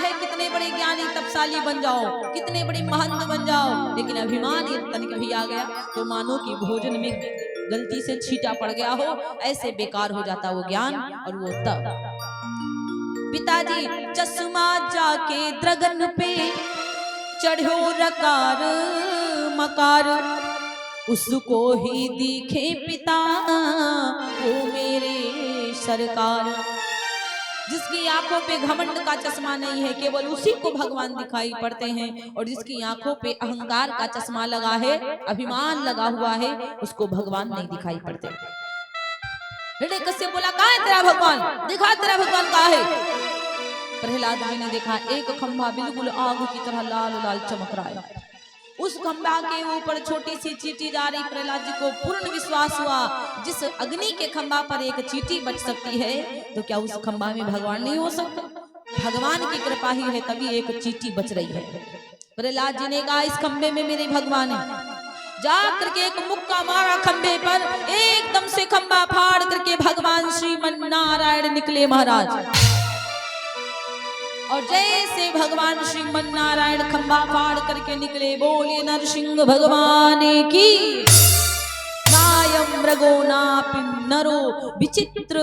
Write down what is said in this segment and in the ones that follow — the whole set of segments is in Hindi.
चाहे कितने बड़े ज्ञानी तपशाली बन जाओ, कितने बड़े महंत बन जाओ, लेकिन अभिमान ये तनिक भी आ गया तो मानो कि भोजन में गलती से छींटा पड़ गया हो, ऐसे बेकार हो जाता वो ज्ञान। और वो तब पिताजी चश्मा जाके द्रगन पे चढ़ो रकार मकार, उसको ही दिखे पिता वो मेरे सरकार। जिसकी आंखों पे घमंड का चश्मा नहीं है, केवल उसी को भगवान दिखाई पड़ते हैं, और जिसकी आंखों पे अहंकार का चश्मा लगा है, अभिमान लगा हुआ है, उसको भगवान नहीं दिखाई पड़ते। हिरण्यकश्यप बोला, कहाँ है तेरा भगवान, दिखा तेरा भगवान कहाँ है। प्रहलाद जी ने देखा एक खंभा बिल्कुल आग की तरह लाल लाल चमक रहा है, उस खंभा के ऊपर छोटी सी चींटी जा रही। प्रहलाद जी को पूर्ण विश्वास हुआ, जिस अग्नि के खंभा पर एक चींटी बच सकती है, तो क्या उस खंभा में भगवान नहीं हो सकता। भगवान की कृपा ही है तभी एक चींटी बच रही है। प्रहलाद जी ने कहा, इस खंभे में मेरे भगवान है। जा करके एक मुक्का मारा खंभे पर, एकदम से खंभा फाड़ करके भगवान श्रीमन नारायण निकले महाराज। और जैसे भगवान श्रीमन नारायण खंभा फाड़ करके निकले, बोले नरसिंह भगवान की। नायम मृगो नापि नरो विचित्र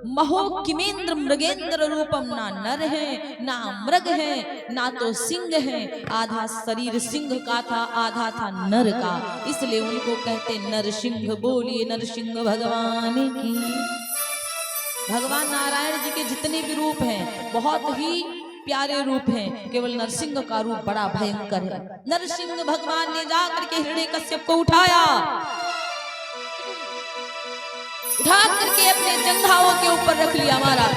महो किमेंद्र मृगेंद्र रूपम, ना नर है ना मृग है ना तो सिंह है, आधा शरीर सिंह का था आधा था नर का, इसलिए उनको कहते नरसिंह। बोलिए नरसिंह भगवान की। भगवान नारायण जी के जितने भी रूप हैं बहुत ही प्यारे रूप हैं, केवल नरसिंह का रूप बड़ा भयंकर है। नरसिंह भगवान ने जाकर के हिरण्यकश्यप को उठाया, उठा करके अपने जंघाओं के ऊपर रख लिया महाराज।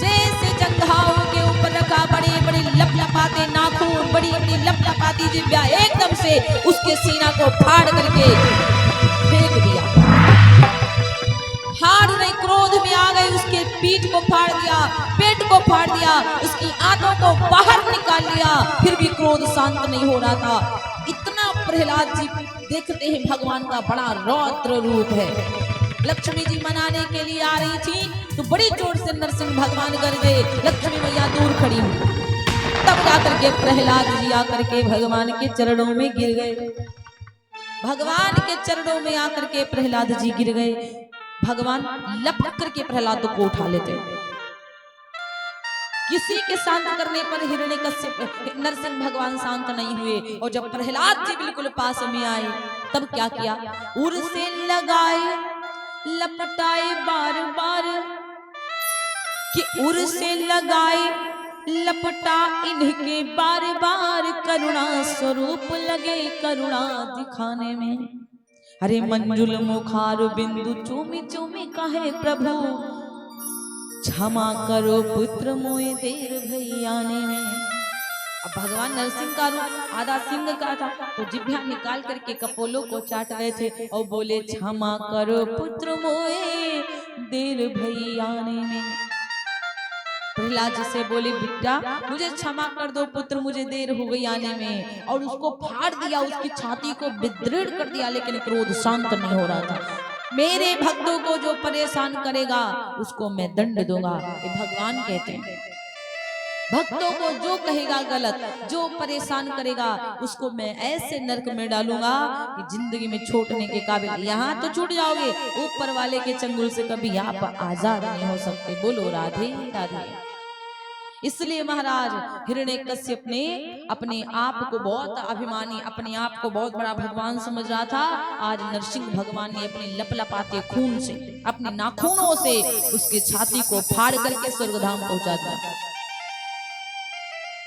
जैसे जंघाओं के ऊपर रखा, बड़े बड़े लपलपाते नाखून, बड़ी बड़ी लपलपाती जिब्या, एकदम से उसके सीना को फाड़ करके फेंक दिया। हार नहीं, क्रोध में आ गए, उसके पीठ को फाड़ दिया, पेट को फाड़ दिया, उसकी आंतों को बाहर निकाल लिया, फिर भी क्रोध शांत नहीं हो रहा था। इतना प्रहलाद जी देखते हैं भगवान का बड़ा रौद्र रूप है। लक्ष्मी जी मनाने के लिए आ रही थी तो बड़ी जोर से नरसिंह भगवान गरजे, लक्ष्मी मैया दूर खड़ी हुई। तब जाकर के प्रहलाद जी आकर के भगवान के चरणों में गिर गए। भगवान के चरणों में आकर के प्रहलाद जी गिर गए। भगवान लपक करके प्रहलाद को उठा लेते। किसी के शांत करने पर हिरण्यकश्यप नरसिंह भगवान शांत नहीं हुए, और जब प्रहलाद जी बिल्कुल पास में आए तब क्या किया, उर से लगाए लपटाए बार बार, कि उर से लगाए लपटा इनके बार बार, करुणा स्वरूप लगे करुणा दिखाने में। अरे मंजुल मुखार बिंदु चूमी चूमी कहे प्रभु, क्षमा करो पुत्र मोए देर भई आने में। अब भगवान नरसिंह का रूप आधा सिंह का था, तो जिभ्या निकाल करके कपोलों को चाट रहे थे और बोले, क्षमा करो पुत्र मोए देर भई आने में। प्रहलाद जी से बोले, बेटा मुझे क्षमा कर दो पुत्र, मुझे देर हो गई आने में। और उसको फाड़ दिया, उसकी छाती को विदृढ़ कर दिया, लेकिन क्रोध शांत नहीं हो रहा था। मेरे भक्तों को जो परेशान करेगा उसको मैं दंड दूंगा, ये भगवान कहते हैं। भक्तों को जो कहेगा गलत, जो परेशान करेगा उसको मैं ऐसे नरक में डालूंगा कि जिंदगी में छूटने के काबिल। यहाँ तो छूट जाओगे, ऊपर वाले के चंगुल से कभी आप आजाद नहीं हो सकते। बोलो राधे राधे। इसलिए महाराज हिरण्यकश्यप ने अपने आप को बहुत अभिमानी, अपने आप को बहुत बड़ा भगवान समझ रहा था। आज नरसिंह भगवान ने अपने लपलपाते खून से, अपने नाखूनों से उसकी छाती को फाड़ करके स्वर्गधाम पहुंचा दिया।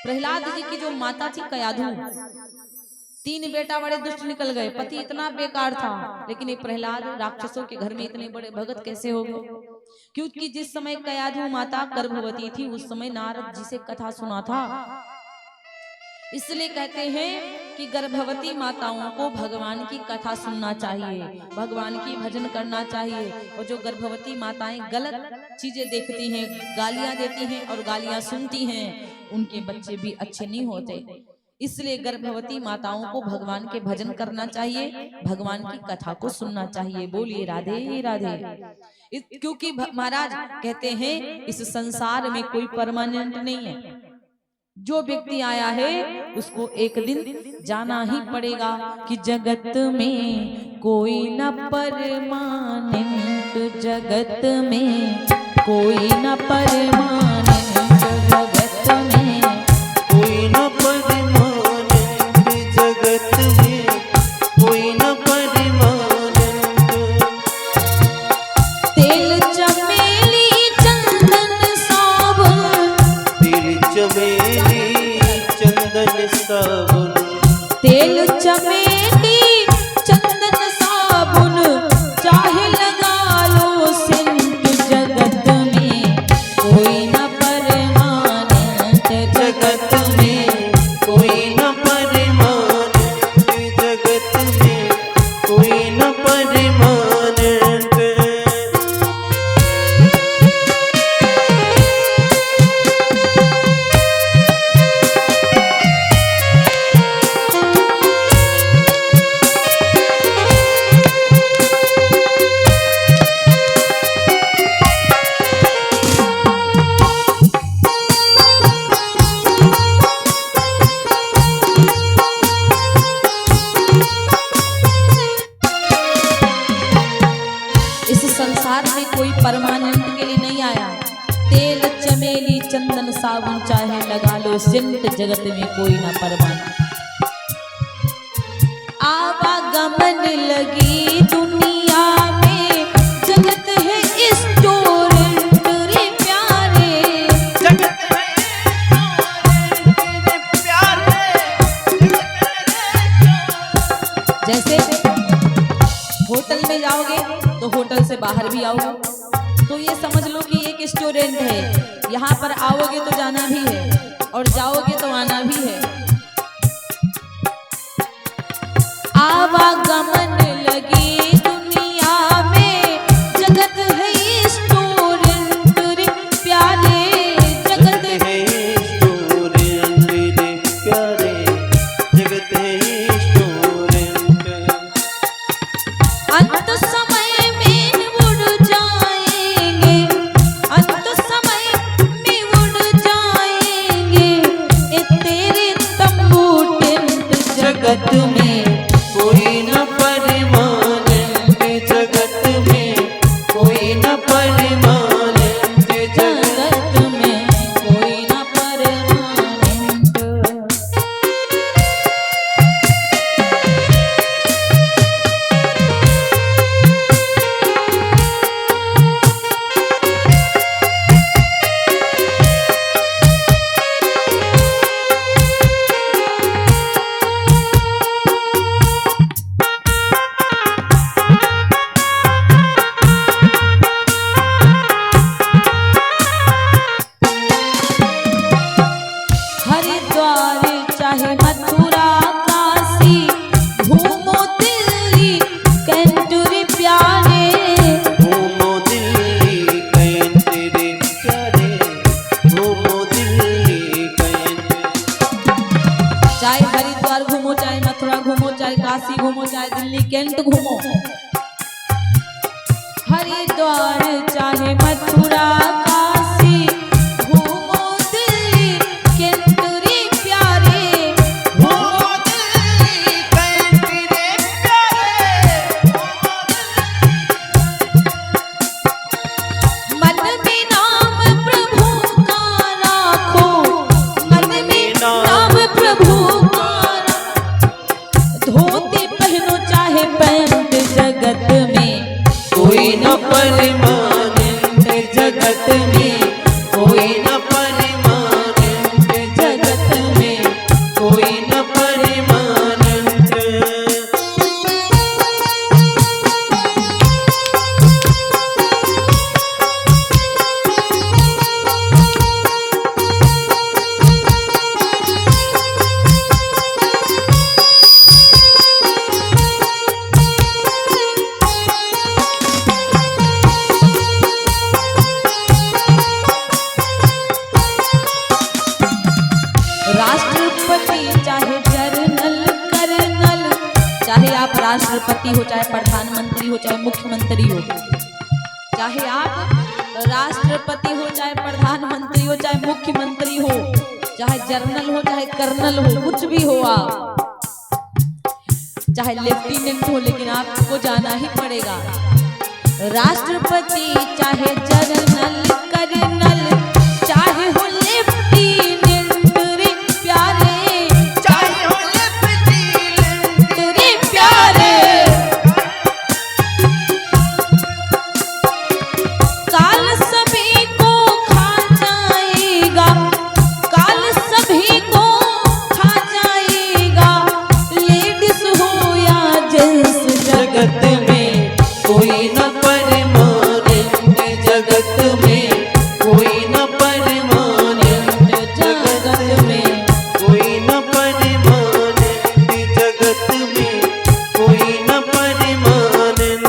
प्रहलाद जी की जो माता थी कयाधु, 3 बेटा बड़े दुष्ट निकल गए, पति इतना बेकार था, लेकिन ये प्रहलाद राक्षसों के घर में इतने बड़े भगत कैसे हो गए? क्योंकि जिस समय कयाधु माता गर्भवती थी उस समय नारद जी से कथा सुना था। इसलिए कहते हैं कि गर्भवती माताओं को भगवान की कथा सुनना चाहिए, भगवान की भजन करना चाहिए। और जो गर्भवती माताएं गलत चीजें देखती हैं, गालियां देती हैं और गालियां सुनती हैं, उनके बच्चे भी अच्छे नहीं होते। इसलिए गर्भवती माताओं को भगवान के भजन करना चाहिए, भगवान की कथा को सुनना चाहिए। बोलिए राधे राधे। क्योंकि महाराज कहते हैं इस संसार में कोई परमानेंट नहीं है। जो व्यक्ति आया है उसको एक दिन जाना ही पड़ेगा कि जगत में कोई न परमानेंट, जगत में कोई न परमानेंट, जगत में कोई न परमानेंट, जगत में कोई न परमानेंट। तेल चमेली चंदन साबुन, तेल चमेली चंदन साबुन, तेल चमेली चंदन साबुन, चाहे लगा लो सेंट, जगत में कोई न परमानेंट, जगत में कोई न परमानेंट, जगत में कोई न परमानेंट। इस संसार में कोई परमानेंट के लिए नहीं आया। तेल चमेली चंदन साबुन चाहे लगा लो सेंट, जगत में कोई ना परमानेंट। आवागमन लगी दुनिया में, जगत है स्टोरेंट रे प्यारे, जगत में तेरे प्यारे, जैसे होटल में जाओगे तो होटल से बाहर भी आओगे तो ये समझ लो कि एक स्टूडेंट है, यहाँ पर आओगे तो जाना भी है और जाओगे तो आना भी है। आवागमन लगी दुनिया में, जगत है स्टूडेंट रे प्यारे, जगत है स्टूडेंट रे प्यारे, जगत है स्टूडेंट। अंत समय में उड़ जाएंगे, अंत समय में उड़ जाएंगे, ए तेरे तंबू टेंट, जगत में कोई न परमानेंट, जगत में कोई न परमानेंट, जगत में कोई न परमानेंट। हरिद्वार चाहे मथुरा काशी, घूमो दिल्ली कैंट रे प्यारे, घूमो दिल्ली कैंट रे प्यारे, घूमो दिल्ली कैंट। चाहे हरिद्वार घूमो, चाहे मथुरा घूमो, चाहे काशी घूमो, चाहे दिल्ली कैंट घूमो। हरिद्वार चाहे मथुरा काशी, घूमो दिल्ली कैंट रे प्यारे, घूमो दिल्ली कैंट रे प्यारे, मन में नाम प्रभु का राखो, मन में नाम प्रभु का राखो, धोती पहनो चाहे पैंट, जगत में कोई न परमानेंट, जगत में कोई न परमानेंट, जगत में कोई न परमानेंट। राष्ट्रपति चाहे जर्नल कर्नल, चाहे आप राष्ट्रपति हो, चाहे प्रधानमंत्री हो, चाहे मुख्यमंत्री हो, चाहे आप राष्ट्रपति हो, चाहे प्रधानमंत्री हो, चाहे मुख्यमंत्री हो, चाहे जर्नल हो चाहे कर्नल हो, कुछ भी हो आप, चाहे लेफ्टिनेंट हो, लेकिन आपको जाना ही पड़ेगा। राष्ट्रपति चाहे जनरल कर्नल चाहे हो लेफ्टिनेंट रे प्यारे, चाहे हो लेफ्टिनेंट रे प्यारे, काल सभी को खा जाएगा, काल सभी को खा जाएगा, लेडीज हो या जेंट्स जगत में कोई न परमानेंट, जगत में कोई न परमानेंट, जगत में कोई न परमानेंट, जगत में कोई न परमानेंट।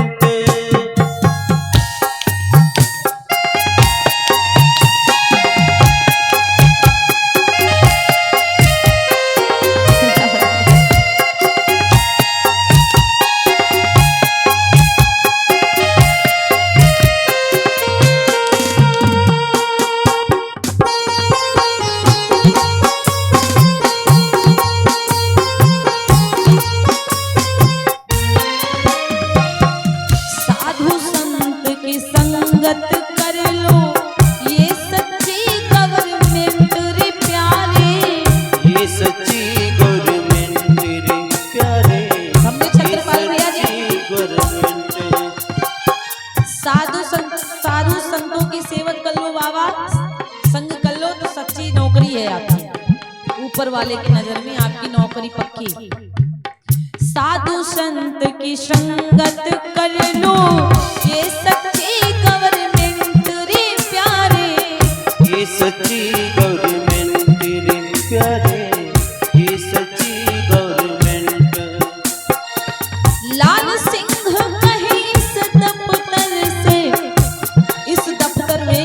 साधु संत की संगत कर लो, ये सच्ची गवर्नमेंट रे प्यारे, ये सच्ची गवर्नमेंट रे प्यारे, हमने छत्रपाल भैया जी गवर्नमेंट। साधु संतों की सेवक कर लो बाबा, संग कर लो तो सच्ची नौकरी है आपकी, ऊपर वाले की नजर में आपकी नौकरी पक्की। साधु संत की संगत कर लो, ये सच्ची गवर्नमेंट रे प्यारे, ये सच्ची गवर्नमेंट रे प्यारे, ये सच्ची गवर्नमेंट। लाल सिंह कहे इस दफ्तर से, इस दफ्तर में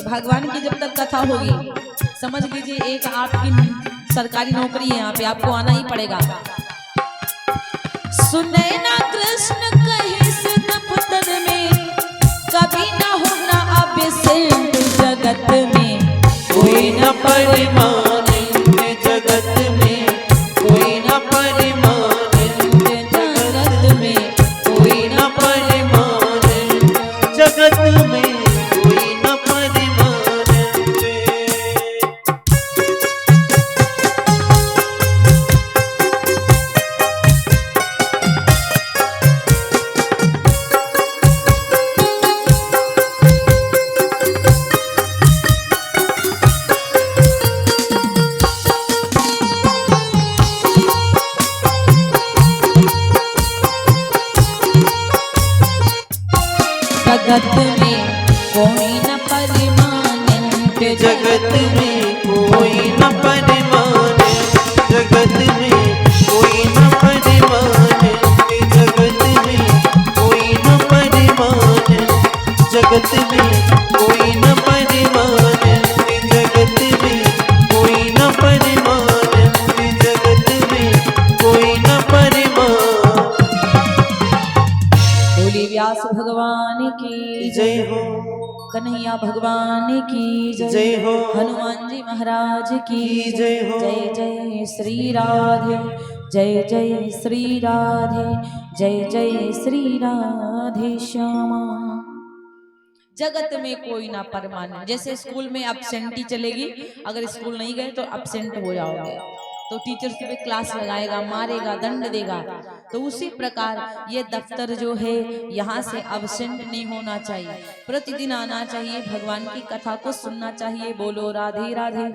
भगवान की जब तक कथा होगी, समझ लीजिए एक आपकी सरकारी नौकरी है, यहाँ पे आपको आना ही पड़ेगा। सुने ना कृष्ण कहे इस दफ्तर में, कभी ना होना अब सेंट जगत में, कोई न परमानेंट, जगत में कोई न परमानेंट, जगत में कोई न परमानेंट, जगत में कोई न परमानेंट। जगत में कोई न परमानेंट, जगत में कोई न परमानेंट, जगत में कोई न परमानेंट, जगत में कोई न परमानेंट, जगत में कोई न परमानेंट, जगत में कोई न परमानेंट, जगत में कोई न परमानेंट। बोली व्यास भगवान की जय हो, कन्हैया भगवान की जय हो, हनुमान जी महाराज की जय हो। जय जय श्री राधे, जय जय श्री राधे, जय जय श्री राधे श्यामा। जगत में कोई ना परमानेंट, जैसे स्कूल में एब्सेंटी चलेगी, अगर स्कूल नहीं गए तो एब्सेंट हो जाओगे, तो टीचर सुबह क्लास लगाएगा, मारेगा, दंड देगा। तो उसी प्रकार ये दफ्तर जो है, यहाँ से एब्सेंट नहीं होना चाहिए, प्रतिदिन आना चाहिए, भगवान की कथा को सुनना चाहिए। बोलो राधे राधे।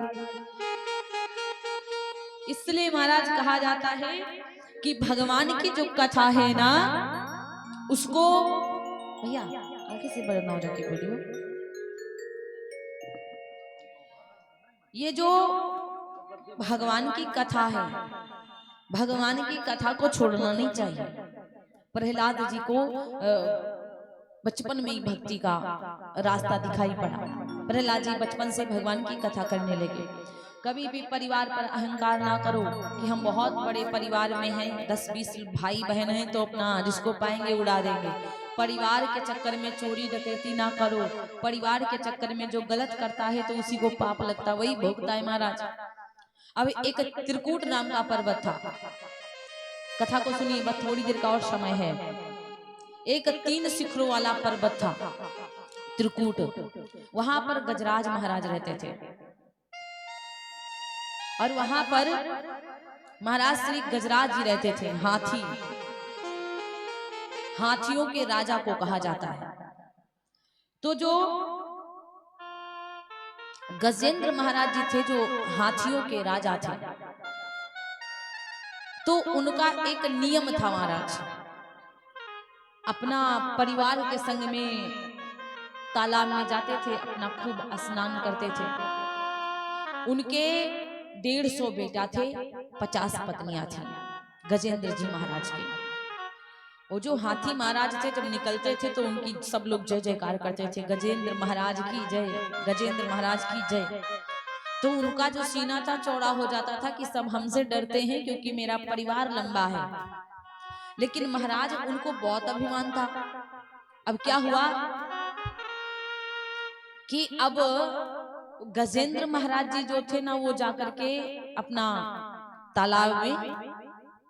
इसलिए महाराज कहा जाता है कि भगवान की जो कथा है ना, उसको भैया आगे से बढ़ना हो जाके बोलियो, ये जो भगवान की कथा है, भगवान की कथा को छोड़ना नहीं चाहिए। प्रहलाद जी को बचपन में ही भक्ति का रास्ता दिखाई पड़ा। प्रहलाद जी बचपन से भगवान की कथा करने लगे। कभी भी परिवार पर अहंकार ना करो कि हम बहुत बड़े परिवार में हैं, 10-20 भाई बहन हैं तो अपना जिसको पाएंगे उड़ा देंगे। परिवार के चक्कर में चोरी डकैती ना करो। परिवार के चक्कर में जो गलत करता है तो उसी को पाप लगता, वही भोगता है महाराज। अब एक त्रिकूट नाम का पर्वत था। कथा को सुनिए, बस थोड़ी देर का और समय है। एक 3 शिखरों वाला पर्वत था त्रिकूट। वहां पर गजराज महाराज रहते थे और वहां पर महाराज श्री गजराज जी रहते थे। हाथियों के राजा को कहा जाता है। तो जो गजेंद्र महाराज जी थे, जो हाथियों के राजा थे, तो उनका एक नियम था महाराज, अपना परिवार के संग में तालाब में जाते थे, अपना खूब स्नान करते थे। उनके 150 बेटा थे, 50 पत्नियां थी गजेंद्र जी महाराज के। वो जो हाथी महाराज थे, जब निकलते थे तो उनकी सब लोग जय जयकार करते थे, गजेंद्र महाराज की जय, गजेंद्र महाराज की जय। तो उनका जो सीना था चौड़ा हो जाता था कि सब हमसे डरते हैं क्योंकि मेरा परिवार लंबा है। लेकिन महाराज, उनको बहुत अभिमान था। अब क्या हुआ कि अब गजेंद्र महाराज जी जो थे ना, वो जाकर के अपना तालाब में,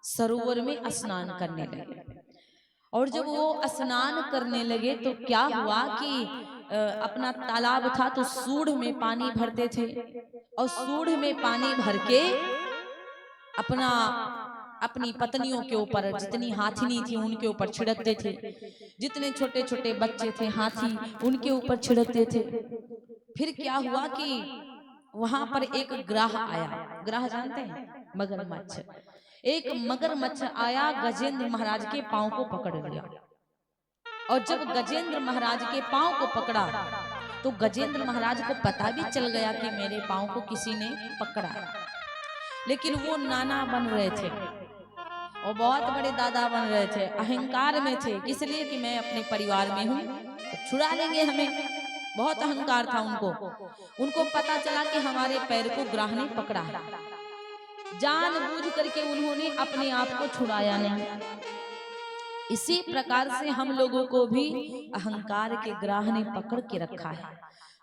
सरोवर में स्नान करने लगे। और जब वो स्नान करने लगे तो क्या हुआ कि अपना तालाब था तो सूढ़ में पानी भरते थे और सूढ़ में पानी भर के अपनी पत्नियों के ऊपर, जितनी हाथिनी थी उनके ऊपर छिड़कते थे, जितने छोटे छोटे बच्चे थे हाथी उनके ऊपर छिड़कते थे। फिर क्या हुआ कि वहां पर एक ग्राह आया। ग्राह जानते हैं? मगरमच्छ। एक मगरमच्छ आया, गजेंद्र महाराज के पांव को पकड़ लिया। और जब गजेंद्र महाराज के पांव को पकड़ा तो गजेंद्र महाराज को पता भी चल गया कि मेरे पांव को किसी ने पकड़ा। लेकिन वो नाना बन रहे थे और बहुत बड़े दादा बन रहे थे, अहंकार में थे, किस लिए कि मैं अपने परिवार में हूं तो छुड़ा लेंगे हमें। बहुत अहंकार था उनको। उनको पता चला कि हमारे पैर को ग्राह ने पकड़ा है, जानबूझ करके उन्होंने अपने आप को छुड़ाया नहीं। इसी प्रकार से हम लोगों को भी अहंकार के ग्राह ने पकड़ के रखा है,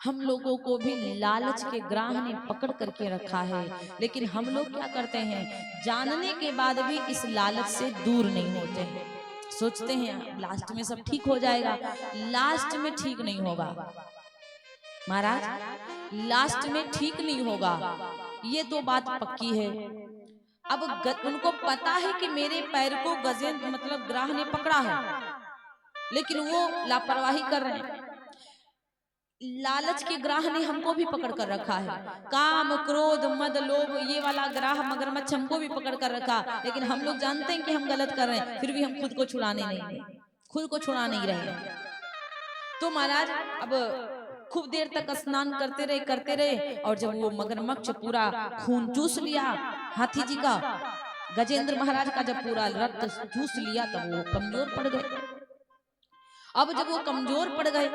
हम लोगों को भी लालच के ग्राह ने पकड़ करके रखा है। लेकिन हम लोग क्या करते हैं, जानने के बाद भी इस लालच से दूर नहीं होते हैं। सोचते हैं लास्ट में सब ठीक हो जाएगा, लास्ट में ठीक नहीं होगा महाराज, लास्ट में ठीक नहीं होगा, ये तो बात पक्की है। अब उनको पता है कि मेरे पैर को गजेंद्र मतलब ग्राह ने पकड़ा है, लेकिन वो लापरवाही कर रहे हैं। लालच के ग्राह ने हमको भी पकड़ कर रखा है, काम क्रोध मद लोभ ये वाला ग्राह मगरमच्छ हमको भी पकड़ कर रखा। लेकिन हम लोग जानते हैं कि हम गलत कर रहे हैं, फिर भी हम खुद को छुड़ाने नहीं, खुद को छुड़ा नहीं रहे। तो महाराज अब खूब देर तक स्नान करते रहे और जब वो मगरमच्छ पूरा खून चूस लिया हाथी जी का, गजेंद्र महाराज का जब पूरा रक्त चूस लिया तब वो कमजोर पड़ गए। अब जब वो कमजोर पड़ गए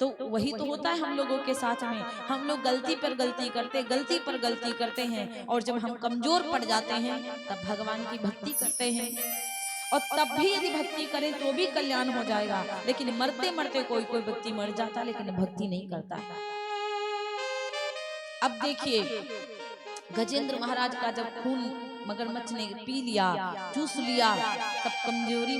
तो वही तो होता है हम लोगों के साथ में, हम लोग गलती पर गलती करते हैं और जब हम कमजोर पड़ जाते हैं तब भगवान की भक्ति करते हैं। और तब भी यदि भक्ति करें तो भी कल्याण हो जाएगा। लेकिन मरते मरते कोई व्यक्ति मर जाता लेकिन भक्ति नहीं करता है। अब देखिए गजेंद्र महाराज का जब खून मगरमच्छ ने पी लिया, चूस लिया, तब कमजोरी